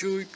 Choip.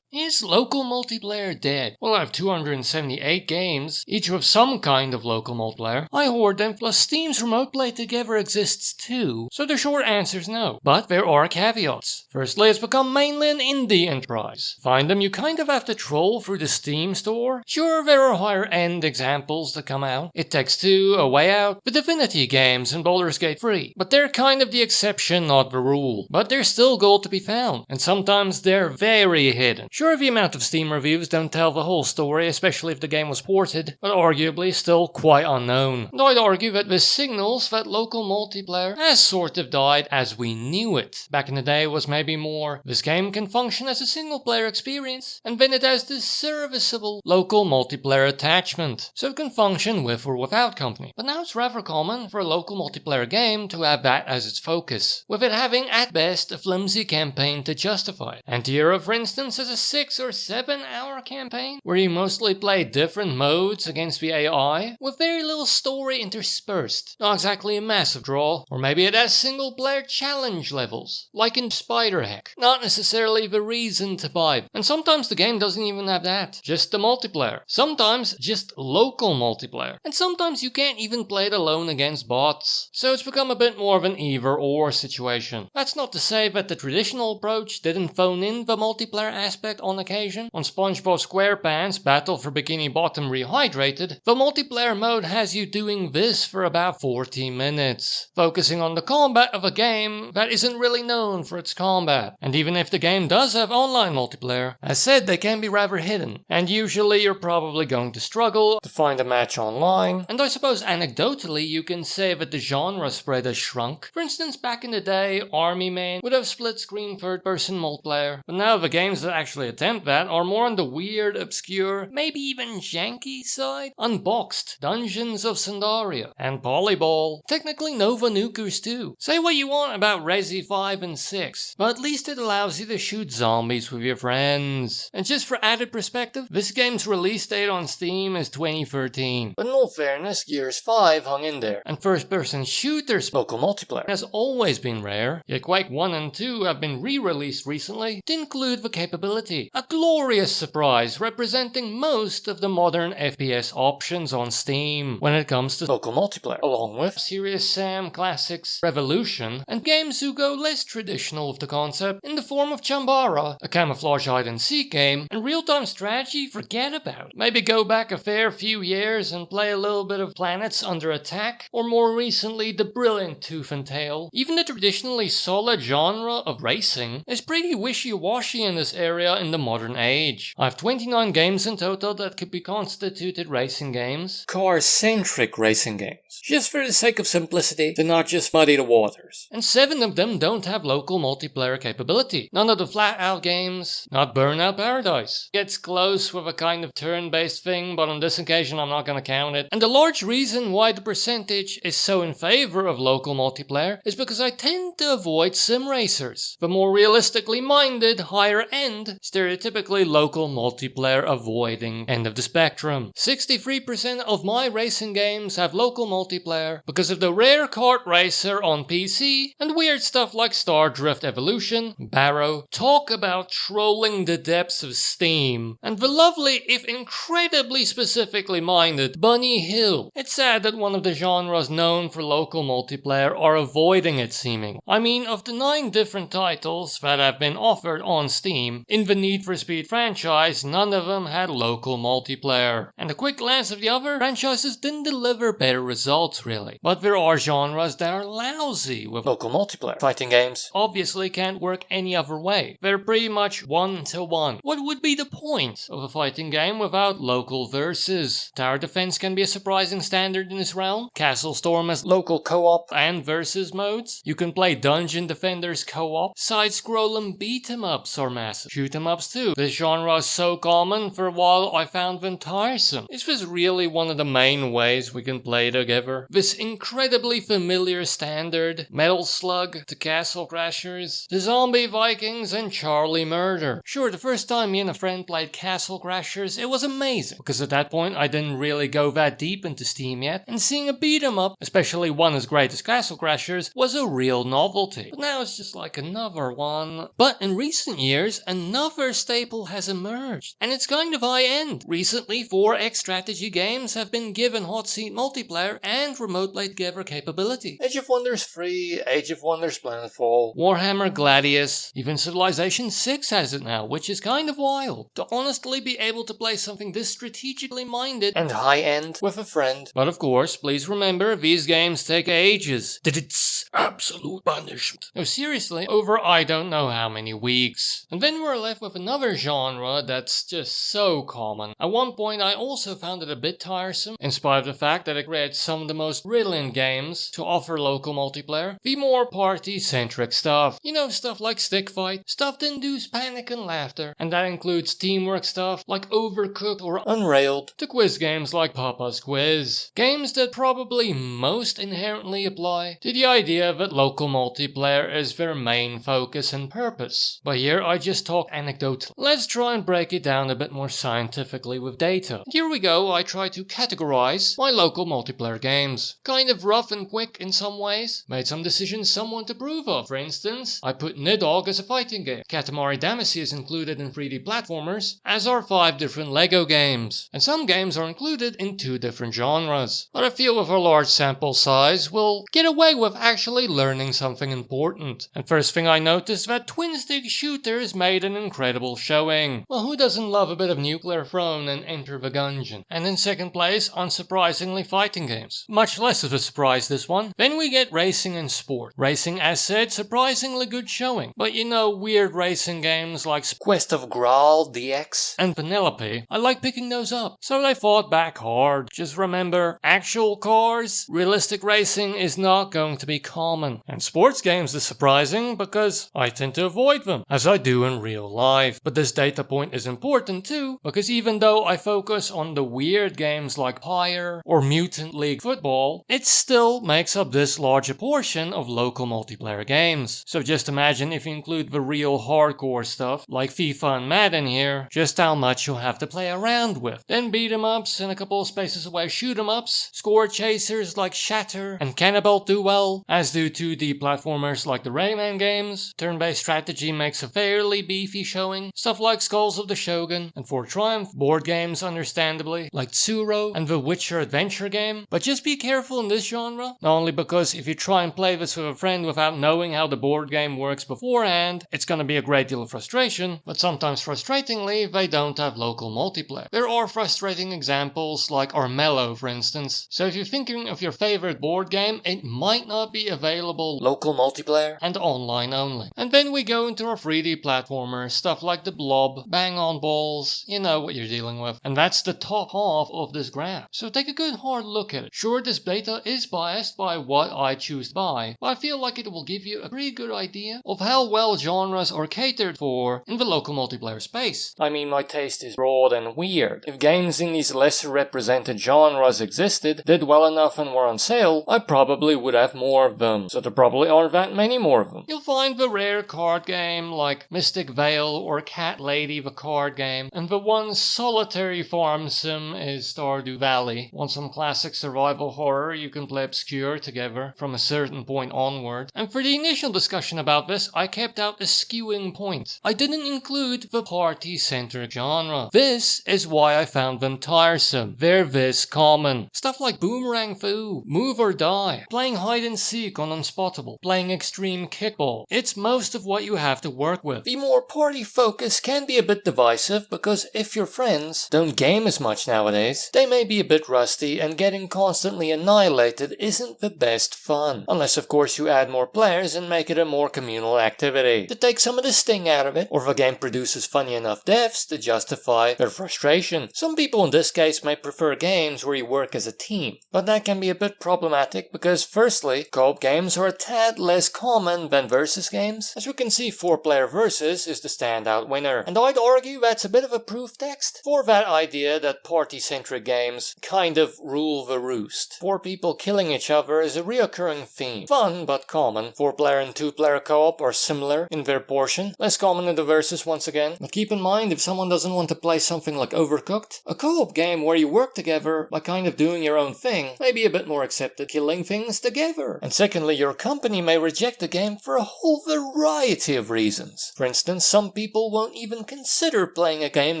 Is local multiplayer dead? Well, I have 278 games, each with some kind of local multiplayer. I hoard them, plus Steam's Remote Play Together exists too, so the short answer is no. But there are caveats. Firstly, it's become mainly an indie enterprise. Find them, you kind of have to troll through the Steam store. Sure, there are higher end examples that come out. It Takes Two, A Way Out, the Divinity games, and Baldur's Gate 3. But they're kind of the exception, not the rule. But there's still gold to be found, and sometimes they're very hidden. Sure, the amount of Steam reviews don't tell the whole story, especially if the game was ported, but arguably still quite unknown. And I'd argue that this signals that local multiplayer has sort of died as we knew it. Back in the day it was maybe more, this game can function as a single player experience, and then it has this serviceable local multiplayer attachment, so it can function with or without company. But now it's rather common for a local multiplayer game to have that as its focus, with it having at best a flimsy campaign to justify it. Anti-Hero, for instance, has a 6 or 7 hour campaign where you mostly play different modes against the AI with very little story interspersed. Not exactly a massive draw, or maybe it has single player challenge levels, like in Spider-Hack. Not necessarily the reason to buy them. And sometimes the game doesn't even have that, just the multiplayer. Sometimes just local multiplayer. And sometimes you can't even play it alone against bots. So it's become a bit more of an either or situation. That's not to say that the traditional approach didn't phone in the multiplayer aspect on occasion. On SpongeBob SquarePants Battle for Bikini Bottom Rehydrated, the multiplayer mode has you doing this for about 40 minutes, focusing on the combat of a game that isn't really known for its combat. And even if the game does have online multiplayer, as said, they can be rather hidden, and usually you're probably going to struggle to find a match online. And I suppose anecdotally you can say that the genre spread has shrunk. For instance, back in the day, Army Men would have split-screen third-person multiplayer, but now the games that actually attempt that are more on the weird, obscure, maybe even janky side. Unboxed, Dungeons of Sandaria, and Polyball. Technically Nova Nukers too. Say what you want about Resi 5 and 6, but at least it allows you to shoot zombies with your friends. And just for added perspective, this game's release date on Steam is 2013. But in all fairness, Gears 5 hung in there. And first-person shooters local multiplayer has always been rare, yet Quake 1 and 2 have been re-released recently to include the capability. A glorious surprise representing most of the modern FPS options on Steam when it comes to local multiplayer, along with Serious Sam Classics Revolution and games who go less traditional with the concept in the form of Chambara, a camouflage hide-and-seek game, and real-time strategy, forget about it. Maybe go back a fair few years and play a little bit of Planets Under Attack, or more recently the brilliant Tooth and Tail. Even the traditionally solid genre of racing is pretty wishy-washy in this area in the modern age. I have 29 games in total that could be constituted racing games. Car-centric racing games. Just for the sake of simplicity, to not just muddy the waters. And 7 of them don't have local multiplayer capability. None of the flat-out games, not Burnout Paradise. Gets close with a kind of turn-based thing, but on this occasion I'm not gonna count it. And the large reason why the percentage is so in favor of local multiplayer is because I tend to avoid sim racers. The more realistically minded, higher end, stereotypically local multiplayer avoiding end of the spectrum. 63% of my racing games have local multiplayer because of the rare kart racer on PC and weird stuff like Star Drift Evolution, Barrow, talk about trolling the depths of Steam, and the lovely, if incredibly specifically minded, Bunny Hill. It's sad that one of the genres known for local multiplayer are avoiding it seeming. I mean, of the 9 different titles that have been offered on Steam, in the Need for Speed franchise, none of them had local multiplayer. And a quick glance of the other franchises didn't deliver better results really. But there are genres that are lousy with local multiplayer. Fighting games obviously can't work any other way. They're pretty much one-to-one. What would be the point of a fighting game without local versus? Tower defense can be a surprising standard in this realm. Castle Storm has local co-op and versus modes. You can play Dungeon Defenders co-op. Side-scrolling beat-em-ups are massive. Shoot 'em up ups too. This genre is so common, for a while I found them tiresome. Is this really one of the main ways we can play together? This incredibly familiar standard, Metal Slug, the Castle Crashers, the Zombie Vikings, and Charlie Murder. Sure, the first time me and a friend played Castle Crashers, it was amazing, because at that point I didn't really go that deep into Steam yet, and seeing a beat 'em up, especially one as great as Castle Crashers, was a real novelty. But now it's just like another one. But in recent years, another staple has emerged, and it's kind of high-end. Recently, 4X strategy games have been given hot seat multiplayer and remote play together capability. Age of Wonders 3, Age of Wonders Planetfall, Warhammer Gladius, even Civilization 6 has it now, which is kind of wild. To honestly be able to play something this strategically minded and high-end with a friend. But of course, please remember, these games take ages. It's absolute punishment. No, seriously, over I don't know how many weeks. And then we're left with another genre that's just so common. At one point I also found it a bit tiresome, in spite of the fact that it creates some of the most brilliant games to offer local multiplayer. The more party-centric stuff. You know, stuff like Stick Fight, stuff that induce panic and laughter. And that includes teamwork stuff like Overcooked or Unrailed, to quiz games like Papa's Quiz. Games that probably most inherently apply to the idea that local multiplayer is their main focus and purpose. But here I just talk anecdotally. Let's try and break it down a bit more scientifically with data. Here we go, I try to categorize my local multiplayer games. Kind of rough and quick in some ways. Made some decisions some want to approve of. For instance, I put Nidhogg as a fighting game. Katamari Damacy is included in 3D platformers, as are 5 different Lego games. And some games are included in 2 different genres. But I feel with a large sample size, we'll get away with actually learning something important. And first thing I noticed, that twin-stick shooters made an incredible showing. Well, who doesn't love a bit of nuclear throne and Enter the Gungeon? And in second place, unsurprisingly, fighting games. Much less of a surprise, this one. Then we get racing and sport. Racing, as said, surprisingly good showing. But you know, weird racing games like Quest of Graal, DX, and Penelope, I like picking those up. So they fought back hard. Just remember, actual cars, realistic racing is not going to be common. And sports games is surprising because I tend to avoid them, as I do in real life. But this data point is important too, because even though I focus on the weird games like Pyre or Mutant League Football, it still makes up this larger portion of local multiplayer games. So just imagine if you include the real hardcore stuff like FIFA and Madden here, just how much you'll have to play around with. Then beat 'em ups and a couple of spaces away shoot 'em ups, score chasers like Shatter and Cannibal do well, as do 2D platformers like the Rayman games. Turn-based strategy makes a fairly beefy showing, stuff like Skulls of the Shogun, and for Triumph, board games understandably, like Tsuro and the Witcher adventure game. But just be careful in this genre, not only because if you try and play this with a friend without knowing how the board game works beforehand, it's gonna be a great deal of frustration, but sometimes frustratingly, they don't have local multiplayer. There are frustrating examples like Armello, for instance. So if you're thinking of your favorite board game, it might not be available local multiplayer and online only. And then we go into our 3D platformer, stuff like The Blob, Bang on Balls, you know what you're dealing with. And that's the top half of this graph. So take a good hard look at it. Sure, this beta is biased by what I choose to buy, but I feel like it will give you a pretty good idea of how well genres are catered for in the local multiplayer space. I mean, my taste is broad and weird. If games in these lesser represented genres existed, did well enough and were on sale, I probably would have more of them. So there probably aren't that many more of them. You'll find the rare card game like Mystic Vale or Cat Lady the card game, and the one solitary farm sim is Stardew Valley. Want some classic survival horror, you can play Obscure together from a certain point onward. And for the initial discussion about this, I kept out a skewing point. I didn't include the party-centric genre. This is why I found them tiresome. They're this common. Stuff like Boomerang Fu, Move or Die, playing hide and seek on Unspottable, playing extreme kickball. It's most of what you have to work with. The more party focus can be a bit divisive because if your friends don't game as much nowadays, they may be a bit rusty and getting constantly annihilated isn't the best fun. Unless of course you add more players and make it a more communal activity to take some of the sting out of it, or the game produces funny enough deaths to justify their frustration. Some people in this case may prefer games where you work as a team, but that can be a bit problematic because firstly, co-op games are a tad less common than versus games. As we can see, 4-player versus is the standard standout winner. And I'd argue that's a bit of a proof text for that idea that party-centric games kind of rule the roost. 4 people killing each other is a reoccurring theme. Fun, but common. 4-player and 2-player co-op are similar in their portion. Less common in the versus once again. But keep in mind, if someone doesn't want to play something like Overcooked, a co-op game where you work together by kind of doing your own thing may be a bit more accepted. Killing things together. And secondly, your company may reject the game for a whole variety of reasons. For instance, some people won't even consider playing a game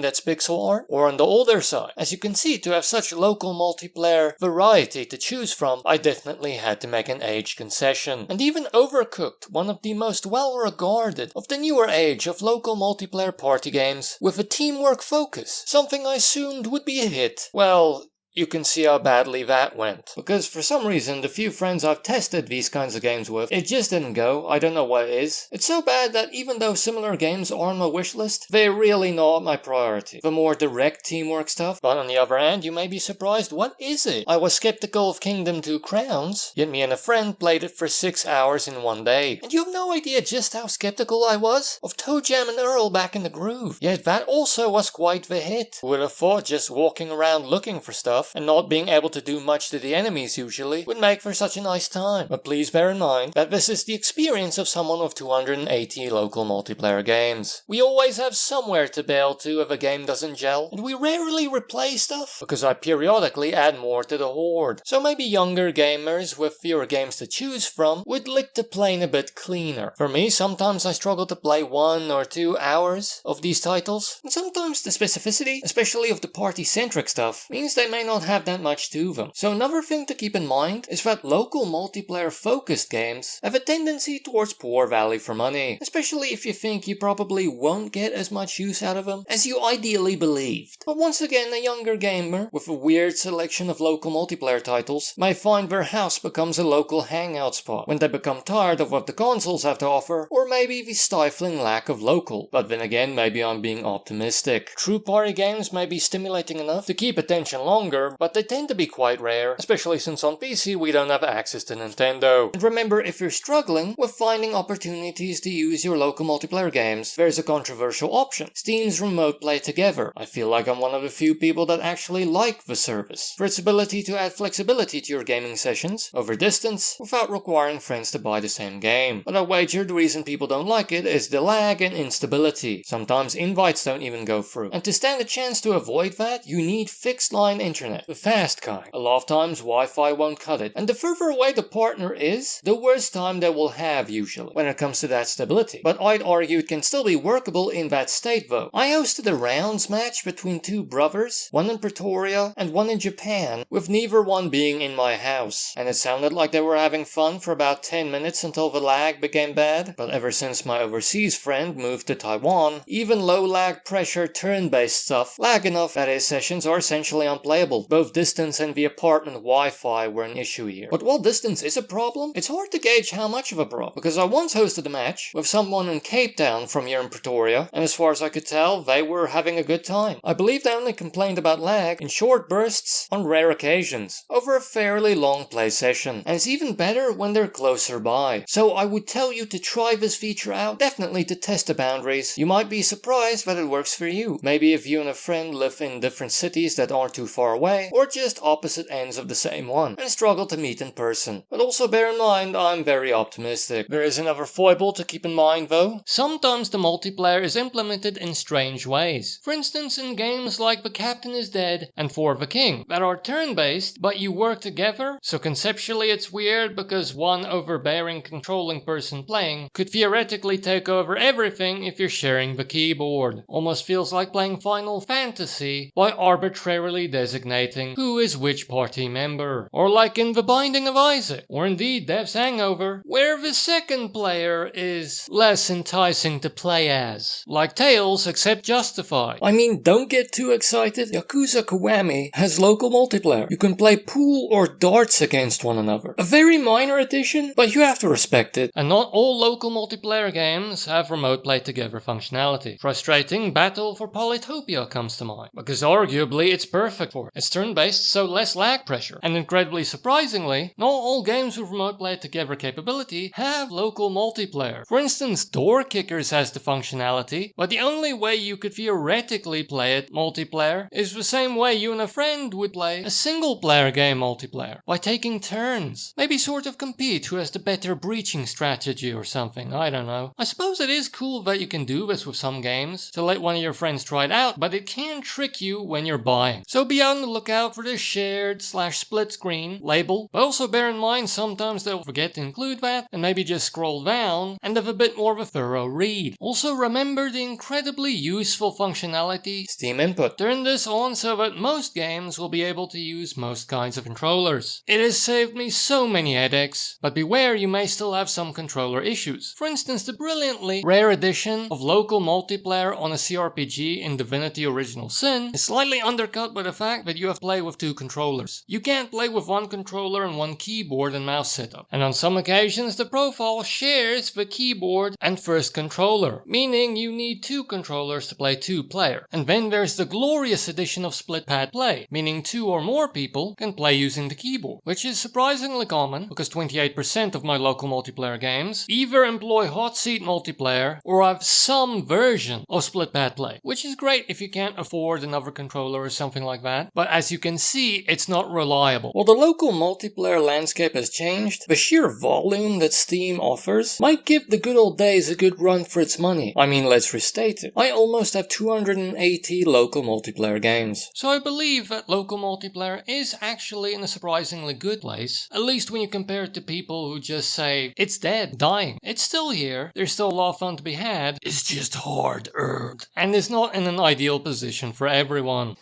that's pixel art, or on the older side. As you can see, to have such local multiplayer variety to choose from, I definitely had to make an age concession. And even Overcooked, one of the most well-regarded of the newer age of local multiplayer party games, with a teamwork focus, something I assumed would be a hit. Well, you can see how badly that went. Because for some reason, the few friends I've tested these kinds of games with, it just didn't go. I don't know what it is. It's so bad that even though similar games are on my wishlist, they're really not my priority. The more direct teamwork stuff. But on the other hand, you may be surprised, what is it? I was skeptical of Kingdom 2 Crowns, yet me and a friend played it for 6 hours in one day. And you have no idea just how skeptical I was of Toe Jam and Earl back in the groove. Yet that also was quite the hit. Who would have thought just walking around looking for stuff and not being able to do much to the enemies usually would make for such a nice time. But please bear in mind that this is the experience of someone with 280 local multiplayer games. We always have somewhere to bail to if a game doesn't gel, and we rarely replay stuff because I periodically add more to the Horde. So maybe younger gamers with fewer games to choose from would lick the plane a bit cleaner. For me, sometimes I struggle to play 1 or 2 hours of these titles, and sometimes the specificity, especially of the party-centric stuff, means they may not have that much to them. So another thing to keep in mind is that local multiplayer focused games have a tendency towards poor value for money, especially if you think you probably won't get as much use out of them as you ideally believed. But once again, a younger gamer with a weird selection of local multiplayer titles may find their house becomes a local hangout spot when they become tired of what the consoles have to offer, or maybe the stifling lack of local. But then again, maybe I'm being optimistic. True party games may be stimulating enough to keep attention longer, but they tend to be quite rare, especially since on PC we don't have access to Nintendo. And remember, if you're struggling with finding opportunities to use your local multiplayer games, there's a controversial option: Steam's Remote Play Together. I feel like I'm one of the few people that actually like the service, for its ability to add flexibility to your gaming sessions over distance without requiring friends to buy the same game. But I wager the reason people don't like it is the lag and instability. Sometimes invites don't even go through, and to stand a chance to avoid that, you need fixed line internet. The fast kind. A lot of times Wi-Fi won't cut it, and the further away the partner is, the worse time they will have usually when it comes to that stability. But I'd argue it can still be workable in that state though. I hosted a rounds match between 2 brothers, one in Pretoria and one in Japan, with neither one being in my house, and it sounded like they were having fun for about 10 minutes until the lag became bad. But ever since my overseas friend moved to Taiwan, even low lag pressure turn-based stuff lag enough that his sessions are essentially unplayable. Both distance and the apartment Wi-Fi were an issue here. But while distance is a problem, it's hard to gauge how much of a problem, because I once hosted a match with someone in Cape Town from here in Pretoria, and as far as I could tell, they were having a good time. I believe they only complained about lag in short bursts on rare occasions, over a fairly long play session, and it's even better when they're closer by. So I would tell you to try this feature out, definitely to test the boundaries. You might be surprised that it works for you. Maybe if you and a friend live in different cities that aren't too far away, or just opposite ends of the same one, and struggle to meet in person. But also bear in mind, I'm very optimistic. There is another foible to keep in mind though. Sometimes the multiplayer is implemented in strange ways. For instance, in games like The Captain is Dead and For the King, that are turn-based, but you work together, so conceptually it's weird because one overbearing controlling person playing could theoretically take over everything if you're sharing the keyboard. Almost feels like playing Final Fantasy by arbitrarily designating who is which party member. Or like in The Binding of Isaac, or indeed Dev's Hangover, where the second player is less enticing to play as. Like Tales, except Justified. I mean, don't get too excited. Yakuza Kiwami has local multiplayer. You can play pool or darts against one another. A very minor addition, but you have to respect it. And not all local multiplayer games have remote play together functionality. Frustrating Battle for Polytopia comes to mind, because arguably it's perfect for it, It's turn-based, so less lag pressure. And incredibly surprisingly, not all games with remote play together capability have local multiplayer. For instance, Door Kickers has the functionality, but the only way you could theoretically play it multiplayer is the same way you and a friend would play a single-player game multiplayer, by taking turns. Maybe sort of compete who has the better breaching strategy or something, I don't know. I suppose it is cool that you can do this with some games, to let one of your friends try it out, but it can trick you when you're buying. So be on the lookout for the shared/split screen label, but also bear in mind sometimes they'll forget to include that, and maybe just scroll down and have a bit more of a thorough read. Also remember the incredibly useful functionality Steam Input. Turn this on so that most games will be able to use most kinds of controllers. It has saved me so many headaches, but beware, you may still have some controller issues. For instance, the brilliantly rare addition of local multiplayer on a CRPG in Divinity Original Sin is slightly undercut by the fact that you have to play with two controllers. You can't play with one controller and one keyboard and mouse setup. And on some occasions the profile shares the keyboard and first controller, meaning you need two controllers to play two player. And then there's the glorious addition of split pad play, meaning two or more people can play using the keyboard, which is surprisingly common because 28% of my local multiplayer games either employ hot seat multiplayer or have some version of split pad play, which is great if you can't afford another controller or something like that, but as you can see, it's not reliable. While the local multiplayer landscape has changed, the sheer volume that Steam offers might give the good old days a good run for its money. I mean, let's restate it. I almost have 280 local multiplayer games. So I believe that local multiplayer is actually in a surprisingly good place, at least when you compare it to people who just say, it's dead, dying. It's still here, there's still a lot of fun to be had, it's just hard earned, and it's not in an ideal position for everyone.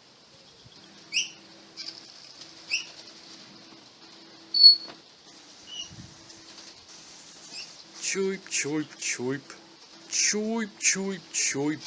Choip, choip, choip. Choip, choip, choip.